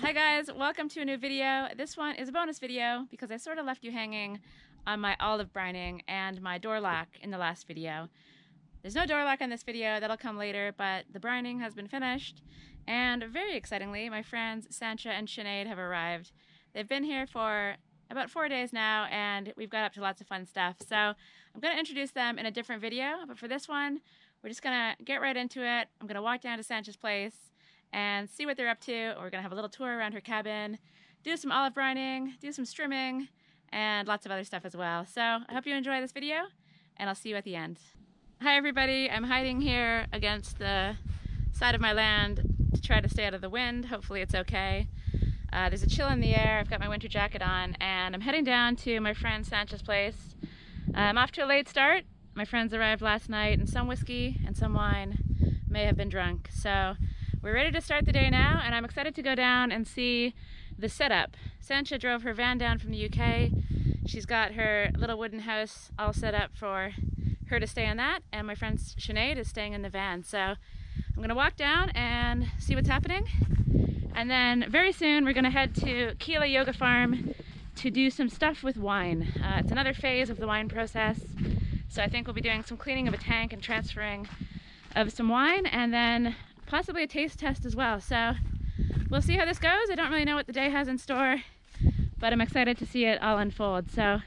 Hi guys, welcome to a new video. This one is a bonus video because I sort of left you hanging on my olive brining and my door lock in the last video. There's no door lock in this video, that'll come later, but the brining has been finished, and very excitingly, my friends Sanchia and Sinead have arrived. They've been here for about 4 days now, and we've got up to lots of fun stuff. So I'm going to introduce them in a different video, but for this one, we're just going to get right into it. I'm going to walk down to Sanchia's place and see what they're up to. We're going to have a little tour around her cabin, do some olive brining, do some strimming, and lots of other stuff as well. So I hope you enjoy this video, and I'll see you at the end. Hi everybody, I'm hiding here against the side of my land to try to stay out of the wind. Hopefully it's okay. There's a chill in the air. I've got my winter jacket on, and I'm heading down to my friend Sanchia's place. I'm off to a late start. My friends arrived last night, and some whiskey and some wine may have been drunk. So we're ready to start the day now, and I'm excited to go down and see the setup. Sanchia drove her van down from the UK. She's got her little wooden house all set up for her to stay in that, and my friend Sinead is staying in the van. So I'm gonna walk down and see what's happening. And then very soon we're gonna head to Keela Yoga Farm to do some stuff with wine. It's another phase of the wine process. So I think we'll be doing some cleaning of a tank and transferring of some wine, and then possibly a taste test as well. So we'll see how this goes. I don't really know what the day has in store, but I'm excited to see it all unfold. So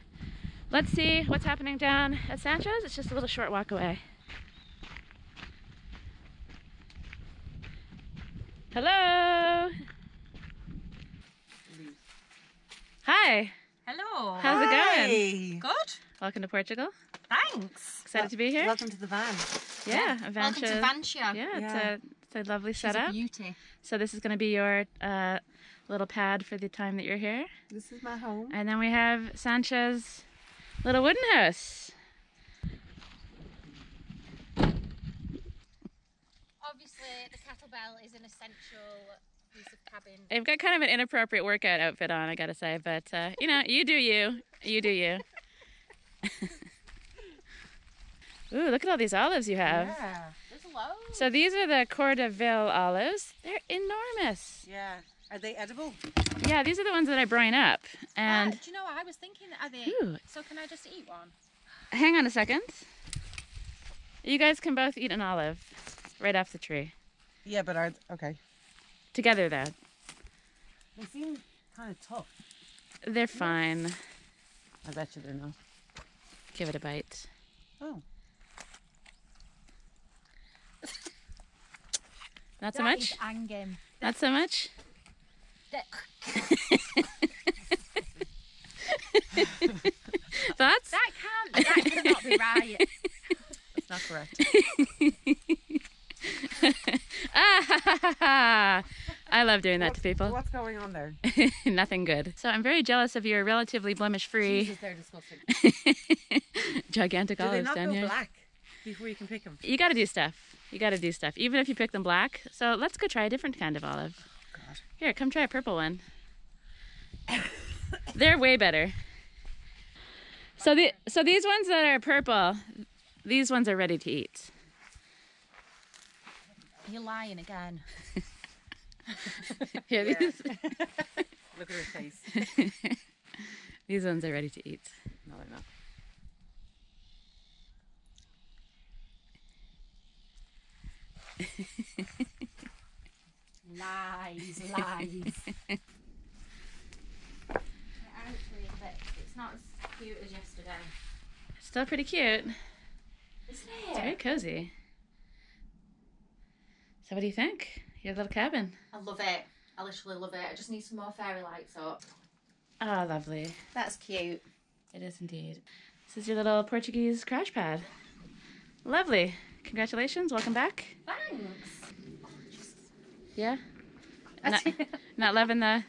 let's see what's happening down at Sanchia's. It's just a little short walk away. Hello. Hi. Hello. How's it going? Good. Welcome to Portugal. Thanks. Excited to be here. Welcome to the van. Yeah, Welcome to Sanchia. Yeah, it's a lovely She's setup. a beauty. So this is going to be your little pad for the time that you're here. This is my home. And then we have Sanchia's little wooden house. Obviously, the kettlebell is an essential piece of cabin. I've got kind of an inappropriate workout outfit on, I gotta say, but you know, you do you. You do you. Ooh, look at all these olives you have. Yeah, there's loads. So these are the Cordaville olives. They're enormous. Yeah. Are they edible? Yeah, these are the ones that I brine up. And do you know what? I was thinking, are they? Ooh. So can I just eat one? Hang on a second. You guys can both eat an olive right off the tree. Yeah, but okay. Together though. They seem kind of tough. They're fine. I bet you they're not. Give it a bite. Oh. Not so much? Angin. Not so much? Thoughts? That cannot be right. That's not correct. I love doing that to people. What's going on there? Nothing good. So I'm very jealous of your relatively blemish-free, Jesus, they're disgusting. gigantic Do they olives not down go here. black before you can pick them? You gotta do stuff. You gotta do stuff, even if you pick them black. So let's go try a different kind of olive. Oh, God. Here, come try a purple one. They're way better. So these ones that are purple, these ones are ready to eat. You're lying again. Here, Yeah. these, Look at her face. these ones are ready to eat. No, they're not. Lies, lies. Actually, it's not as cute as yesterday. Still pretty cute. Isn't It's it? very cozy. So what do you think? Your little cabin. I love it. I literally love it. I just need some more fairy lights up. Oh, lovely. That's cute. It is indeed. This is your little Portuguese crash pad. Lovely. Congratulations. Welcome back. Thanks. Oh, Jesus. Yeah? Not loving the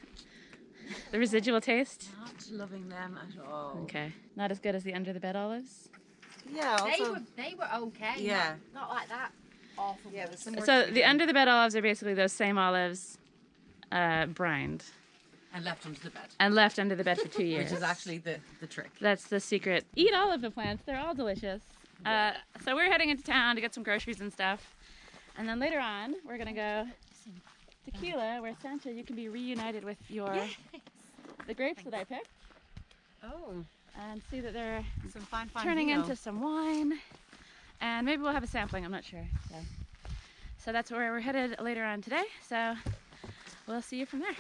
residual taste? Not loving them at all. Okay. Not as good as the under the bed olives? Yeah, also. They were okay. Yeah. Not like that. Awful. Yeah, there's some more So to the them. under the bed olives are basically those same olives brined And left under the bed. and left under the bed for 2 years. Which is actually the trick. That's the secret. Eat all of the plants. They're all delicious. So we're heading into town to get some groceries and stuff. And then later on, we're going to go tequila, where Sanchia, you can be reunited with your the grapes that I picked. Oh. And see that they're Some fine turning vino. into some wine. And maybe we'll have a sampling, I'm not sure. So that's where we're headed later on today. So we'll see you from there.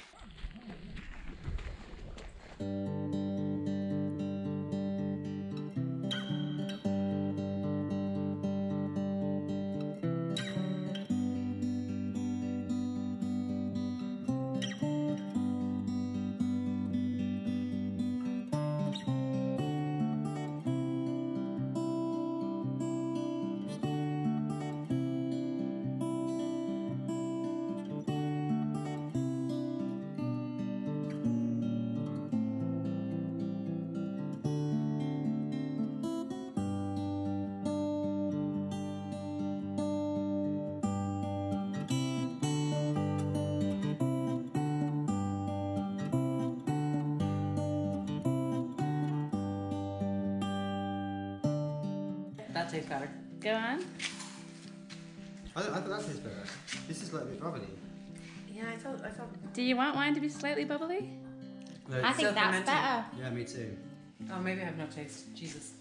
That tastes better. Go on. I thought that tastes better. This is like a bit bubbly. Yeah, I thought. Do you want wine to be slightly bubbly? No, I think that's fermenting. better. yeah, me too. Oh, maybe I have no taste. Jesus.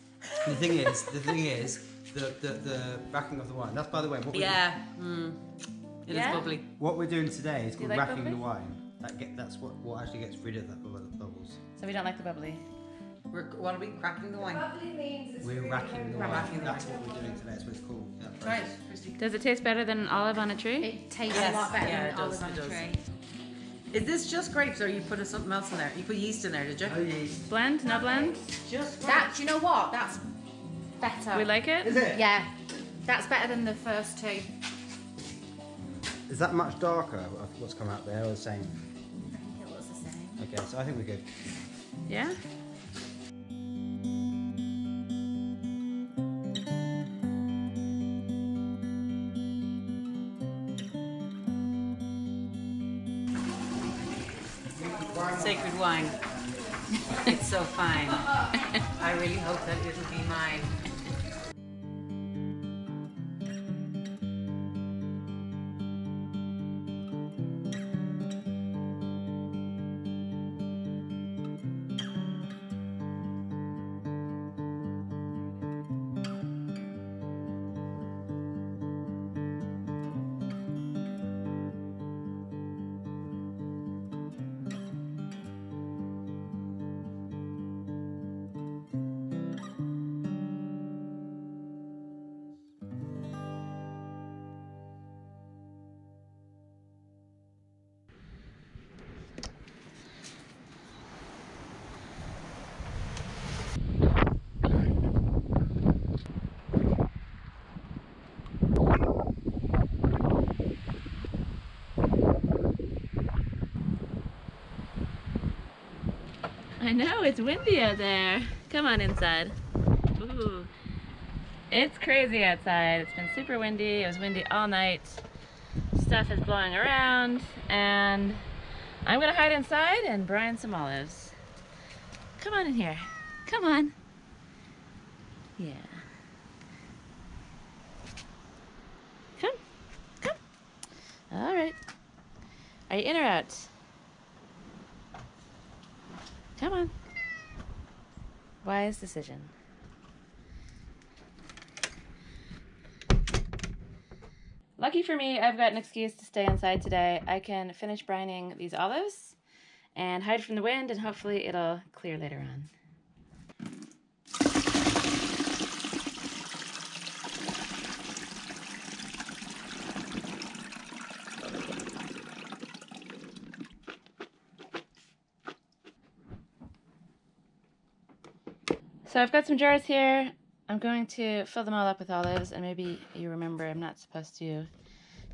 The thing is, the backing of the wine. That's, by the way, what Yeah. It is Yeah? bubbly. what we're doing today is Do you called like racking bubbly? the wine. That's what actually gets rid of the bubbles. So we don't like the bubbly. What are we cracking the wine? We're racking the wine. racking the That's wine. what we're doing today. That's what it's called. Yeah, Try it, process. Christy. Does it taste better than an olive on a tree? It tastes Yes, a lot better yeah, than it does, olive on it a does. tree. Is this just grapes, or you put something else in there? You put yeast in there, did you? No yeast. Blend? No blend? Just That, do you know what? That's better. We like it? Is it? Yeah, that's better than the first two. Is that much darker of what's come out there, or the same? I think it was the same. Okay, so I think we're good. Yeah? Sacred wine. It's so fine. I really hope that it'll be mine. I know, it's windy out there. Come on inside. Ooh. It's crazy outside. It's been super windy. It was windy all night. Stuff is blowing around, and I'm gonna hide inside and brine some olives. Come on in here. Come on. Yeah. Come. Come. All right. Are you in or out? Come on. Wise decision. Lucky for me, I've got an excuse to stay inside today. I can finish brining these olives and hide from the wind, and hopefully it'll clear later on. So I've got some jars here. I'm going to fill them all up with olives, and maybe you remember I'm not supposed to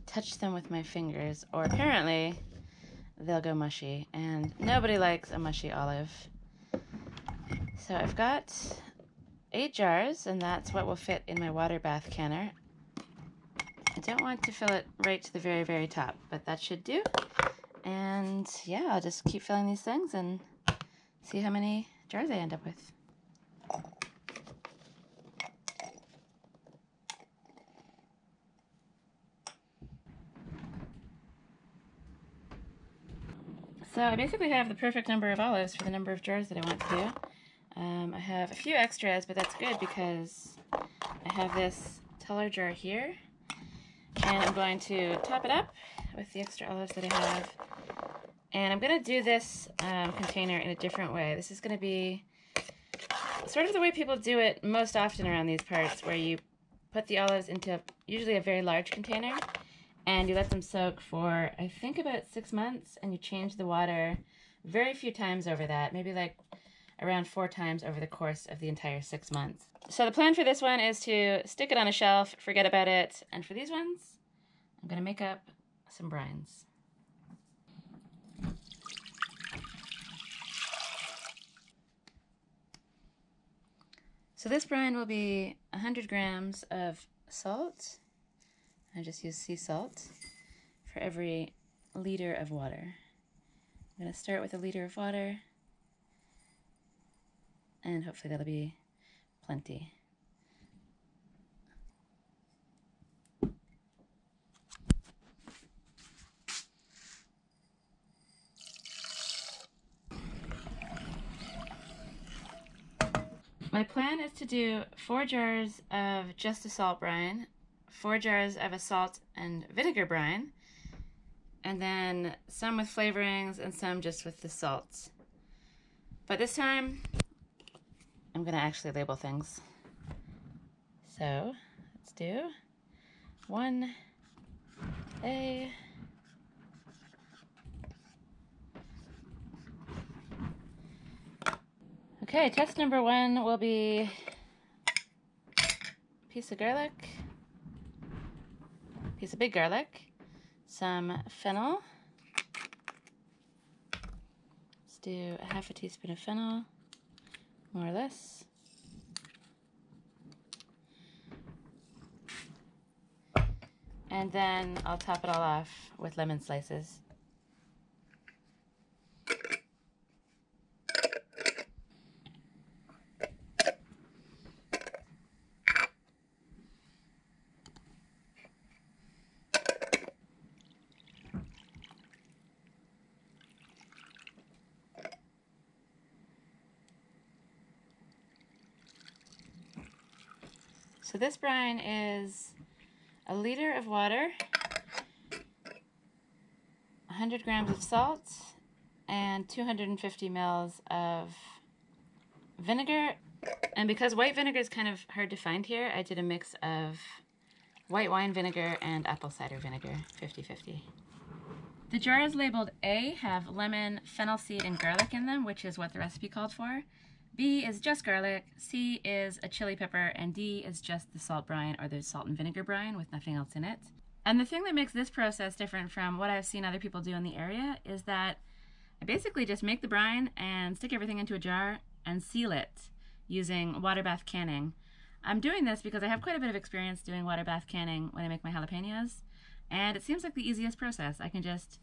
touch them with my fingers, or apparently they'll go mushy, and nobody likes a mushy olive. So I've got 8 jars, and that's what will fit in my water bath canner. I don't want to fill it right to the very, very top, but that should do. And yeah, I'll just keep filling these things and see how many jars I end up with. So I basically have the perfect number of olives for the number of jars that I want to do. I have a few extras, but that's good because I have this taller jar here, and I'm going to top it up with the extra olives that I have. And I'm going to do this container in a different way. This is going to be sort of the way people do it most often around these parts, where you put the olives into usually a very large container, and you let them soak for, I think, about 6 months, and you change the water very few times over that, maybe like around 4 times over the course of the entire 6 months. So the plan for this one is to stick it on a shelf, forget about it, and for these ones, I'm going to make up some brines. So this brine will be 100 grams of salt. I just use sea salt for every liter of water. I'm going to start with a liter of water, and hopefully that'll be plenty. My plan is to do 4 jars of just a salt brine, 4 jars of a salt and vinegar brine, and then some with flavorings and some just with the salt. But this time, I'm going to actually label things. So, let's do 1A, okay, test number 1 will be a piece of garlic, piece of big garlic, some fennel. Let's do a half a teaspoon of fennel, more or less. And then I'll top it all off with lemon slices. So this brine is a liter of water, 100 grams of salt, and 250 mils of vinegar. And because white vinegar is kind of hard to find here, I did a mix of white wine vinegar and apple cider vinegar, 50-50. The jars labeled A have lemon, fennel seed, and garlic in them, which is what the recipe called for. B is just garlic, C is a chili pepper, and D is just the salt brine or the salt and vinegar brine with nothing else in it. And the thing that makes this process different from what I've seen other people do in the area is that I basically just make the brine and stick everything into a jar and seal it using water bath canning. I'm doing this because I have quite a bit of experience doing water bath canning when I make my jalapenos, and it seems like the easiest process. I can just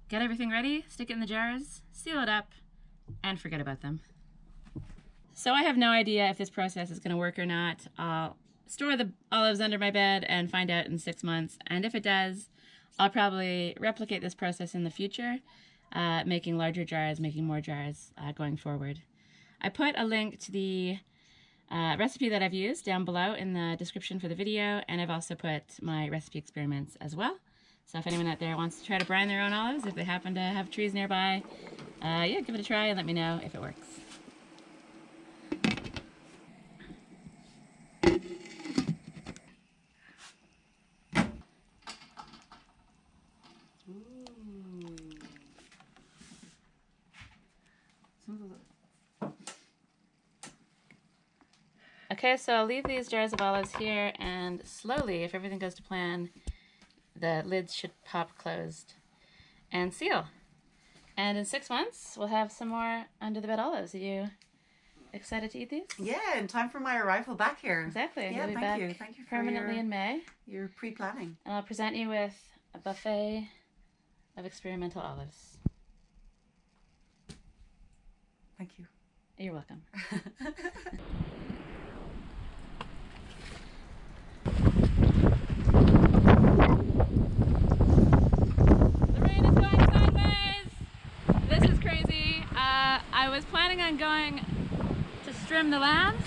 get everything ready, stick it in the jars, seal it up, and forget about them. So I have no idea if this process is going to work or not. I'll store the olives under my bed and find out in 6 months. And if it does, I'll probably replicate this process in the future, making larger jars, making more jars going forward. I put a link to the recipe that I've used down below in the description for the video, and I've also put my recipe experiments as well. So if anyone out there wants to try to brine their own olives, if they happen to have trees nearby, yeah, give it a try and let me know if it works. Okay, so I'll leave these jars of olives here, and slowly, if everything goes to plan, the lids should pop closed and seal. And in 6 months, we'll have some more under the bed olives. Are you excited to eat these? Yeah, in time for my arrival back here. Exactly. Yeah, We'll be thank back you. Thank you for permanently in May. your pre-planning. And I'll present you with a buffet of experimental olives. Thank you. You're welcome. The rain is going sideways! planning on going to strim the lambs.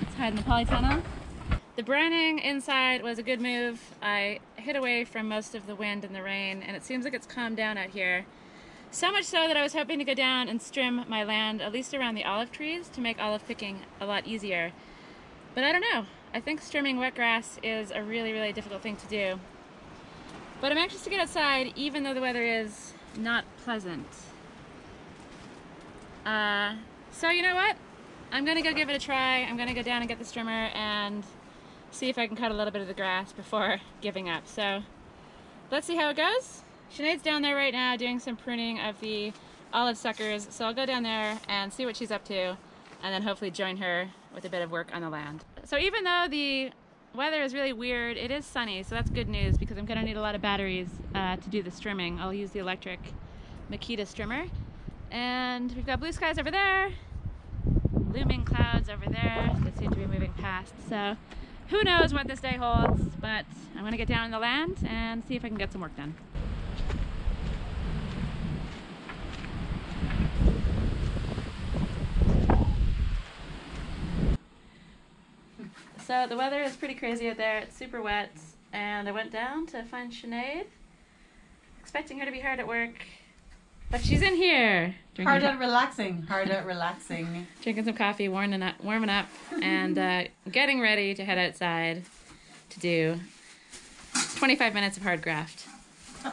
Let's hide in the polytunnel. The brining inside was a good move. I hid away from most of the wind and the rain, and it seems like it's calmed down out here. So much so that I was hoping to go down and strim my land, at least around the olive trees, to make olive picking a lot easier. But I don't know. I think strimming wet grass is a really, really difficult thing to do. But I'm anxious to get outside, even though the weather is not pleasant. So you know what? I'm gonna go give it a try. I'm gonna go down and get the strimmer and see if I can cut a little bit of the grass before giving up. So let's see how it goes. Sinead's down there right now doing some pruning of the olive suckers, so I'll go down there and see what she's up to, and then hopefully join her with a bit of work on the land. So even though the weather is really weird, it is sunny, so that's good news because I'm gonna need a lot of batteries to do the strimming. I'll use the electric Makita strimmer. And we've got blue skies over there, looming clouds over there that seem to be moving past. So who knows what this day holds, but I'm gonna get down in the land and see if I can get some work done. So the weather is pretty crazy out there. It's super wet, and I went down to find Sinead, expecting her to be hard at work, but she's in here. Hard at relaxing. Hard at relaxing. Drinking some coffee, warming up, and getting ready to head outside to do 25 minutes of hard graft.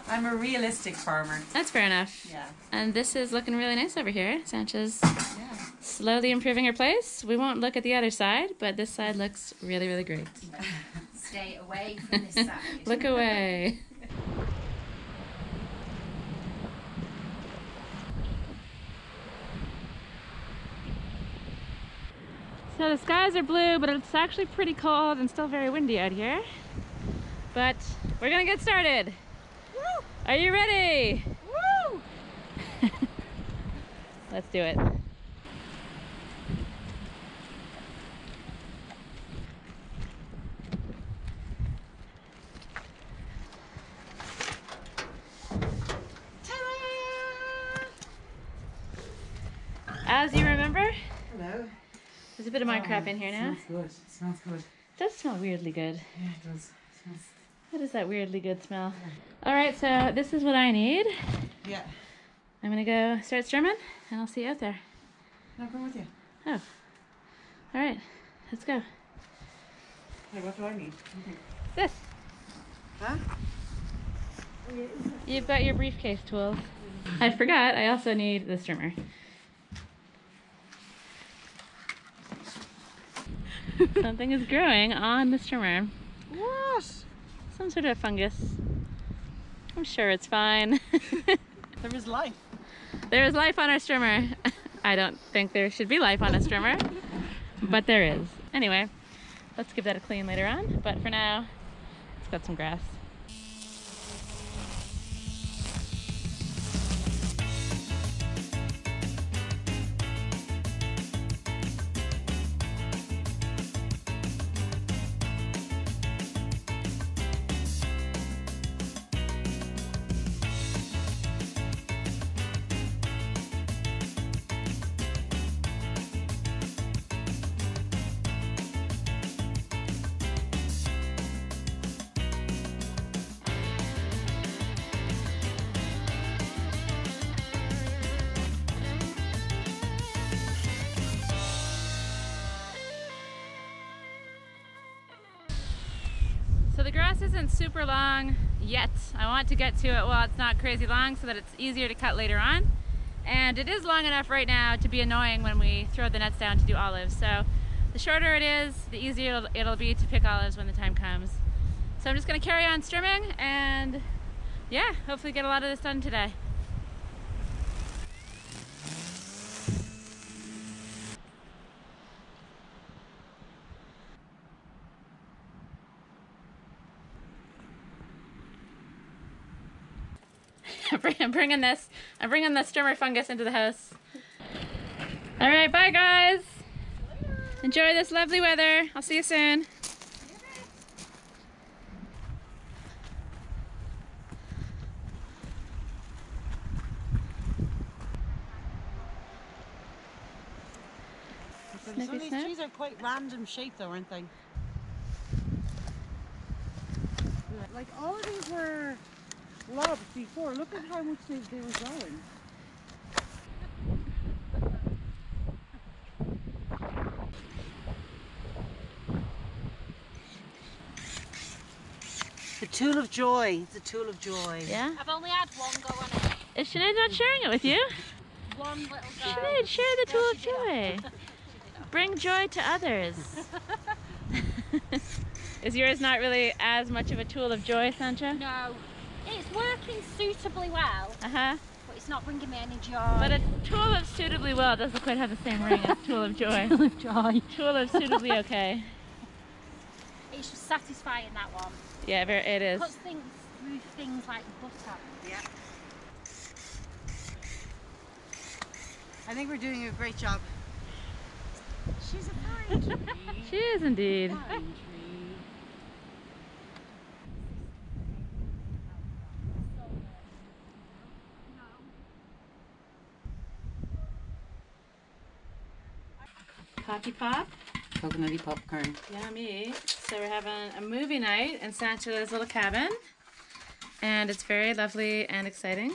I'm a realistic farmer. That's fair enough. Yeah. And this is looking really nice over here. Sanchia's Yeah. slowly improving her place. We won't look at the other side, but this side looks really, really great. Stay away from this side. Look away. So the skies are blue, but it's actually pretty cold and still very windy out here. But we're gonna get started. Woo! Are you ready? Woo! Let's do it. As you remember, Hello. there's a bit of mine crap in here now. It smells good. It smells good. It does smell weirdly good. Yeah, it does. It smells... What is that weirdly good smell? Alright, so this is what I need. Yeah. I'm gonna go start strimming, and I'll see you out there. I'll go with you. Oh. Alright, let's go. Hey, what do I need? This. Huh? You've got your briefcase tools. I forgot, I also need the strimmer. Something is growing on the strimmer. What? Some sort of fungus. I'm sure it's fine. There is life. There is life on our strimmer. I don't think there should be life on a strimmer, but there is. Anyway, let's give that a clean later on, but for now, it's got some grass. So the grass isn't super long yet. I want to get to it while it's not crazy long so that it's easier to cut later on. And it is long enough right now to be annoying when we throw the nets down to do olives. So the shorter it is, the easier it'll be to pick olives when the time comes. So I'm just gonna carry on strimming and yeah, hopefully get a lot of this done today. I'm bringing the strimmer fungus into the house. All right, bye guys. Enjoy this lovely weather. I'll see you soon. Some of these snow. trees are quite random shape though, aren't they? Like all of these were lobs before. Look at how much they were growing. The tool of joy. It's a tool of joy. Yeah? I've only had one go on it. Is Sinead not sharing it with you? One little go. Sinead, share the tool of joy. Bring joy to others. Is yours not really as much of a tool of joy, Sanchia? No. It's working suitably well, Uh-huh. but it's not bringing me any joy. But a tool of suitably well doesn't quite have the same ring as tool of joy. Tool of joy. Tool of suitably okay. It's just satisfying, that one. Yeah, it is. Puts things through things like butter. Yeah. I think we're doing a great job. She's a pine tree. She is indeed. Pine tree. Poppy pop. Coconutty popcorn. Yummy. So we're having a movie night in Sanchia's little cabin. And it's very lovely and exciting.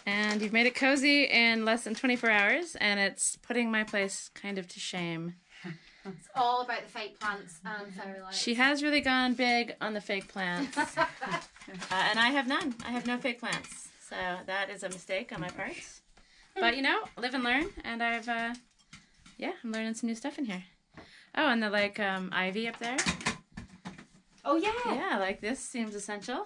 And you've made it cozy in less than 24 hours, and it's putting my place kind of to shame. It's all about the fake plants and fairy lights. She has really gone big on the fake plants. And I have none. I have no fake plants. So that is a mistake on my part. But, you know, live and learn. And I've, yeah, I'm learning some new stuff in here. Oh, and the, like, ivy up there. Oh, yeah. Yeah, like this seems essential.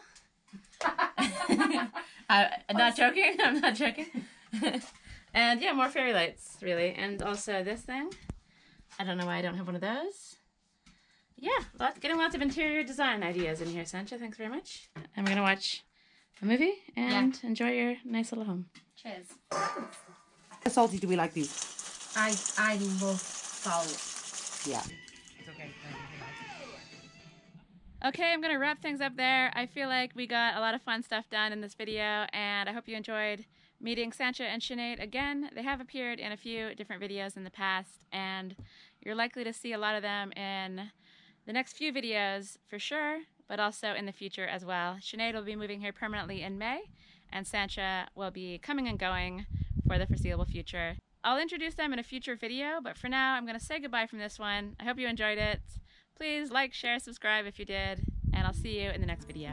I'm not joking. I'm not joking. And yeah, more fairy lights, really. And also this thing. I don't know why I don't have one of those. Yeah, getting lots of interior design ideas in here, Sanchia. Thanks very much. And we're going to watch a movie and enjoy your nice little home. Cheers. How salty do we like these? I love salt. Yeah. Okay, I'm going to wrap things up there. I feel like we got a lot of fun stuff done in this video, and I hope you enjoyed meeting Sanchia and Sinead again. They have appeared in a few different videos in the past, and you're likely to see a lot of them in the next few videos for sure, but also in the future as well. Sinead will be moving here permanently in May, and Sanchia will be coming and going for the foreseeable future. I'll introduce them in a future video, but for now, I'm going to say goodbye from this one. I hope you enjoyed it. Please like, share, subscribe if you did, and I'll see you in the next video.